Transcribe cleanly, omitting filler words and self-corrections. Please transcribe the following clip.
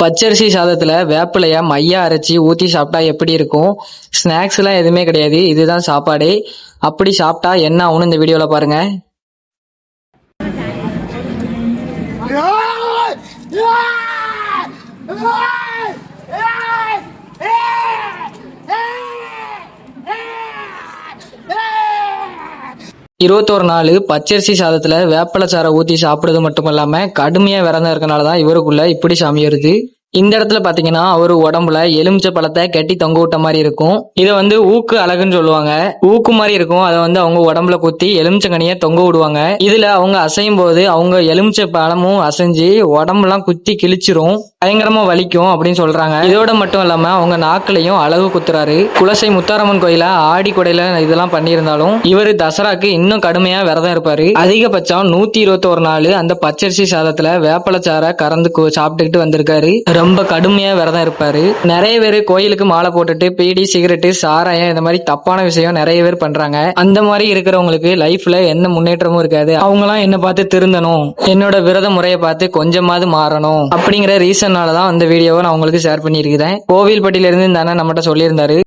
பச்சரிசி சாதத்துல வேப்பிலைய மையா அரைச்சி ஊத்தி சாப்பிட்டா எப்படி இருக்கும்? ஸ்நாக்ஸ் எல்லாம் எதுவுமே கிடையாது, இதுதான் சாப்பாடு. அப்படி சாப்பிட்டா என்ன ஆகும்னு இந்த வீடியோல பாருங்க. இருபத்தோரு நாள் பச்சரிசி சாதத்துல வேப்பிலை சாரை ஊத்தி சாப்பிடுறது மட்டும் இல்லாம கடுமையா விரதம் இருக்கனாலதான் இவருக்குள்ள இப்படி சாமி வருது. இந்த இடத்துல பாத்தீங்கன்னா அவரு உடம்புல எலுமிச்சை பழத்தை கட்டி தொங்க விட்ட மாதிரி இருக்கும். இதை ஊக்கு அழகுன்னு சொல்லுவாங்க. ஊக்கு மாதிரி இருக்கும். அதை அவங்க உடம்புல குத்தி எலுமிச்சங்கனிய தொங்க விடுவாங்க. இதுல அவங்க அசையும் போது அவங்க எலுமிச்சை பழமும் அசைஞ்சு உடம்புலாம் குத்தி கிழிச்சிரும், பயங்கரமா வலிக்கும் அப்படின்னு சொல்றாங்க. இதோட மட்டும் இல்லாம அவங்க நாக்குலையும் அழகு குத்துறாரு. குலசை முத்தாரம்மன் கோயில ஆடி கொடையில இதெல்லாம் பண்ணியிருந்தாலும் இவரு தசராக்கு இன்னும் கடுமையா விரதம் இருப்பாரு. அதிகபட்சம் 121 நாள் அந்த பச்சரிசி சாதத்துல வேப்பலச்சாரை கறந்து சாப்பிட்டுக்கிட்டு வந்திருக்காரு. ரொம்ப கடுமையா விரதம் இருப்பாரு. நிறைய பேர் கோயிலுக்கு மாலை போட்டுட்டு பீடி சிகரெட்டு சாராயம் இந்த மாதிரி தப்பான விஷயம் நிறைய பேர் பண்றாங்க. அந்த மாதிரி இருக்கிறவங்களுக்கு லைஃப்ல எந்த முன்னேற்றமும் இருக்காது. அவங்க எல்லாம் என்ன பார்த்து திருந்தணும், என்னோட விரத முறையை பார்த்து கொஞ்சமாவது மாறணும் அப்படிங்கிற ரீசன்னாலதான் அந்த வீடியோவை நான் உங்களுக்கு ஷேர் பண்ணியிருக்கிறேன். கோவில்பட்டியில இருந்து இந்த அண்ணன் நம்மகிட்ட சொல்லியிருந்தாரு.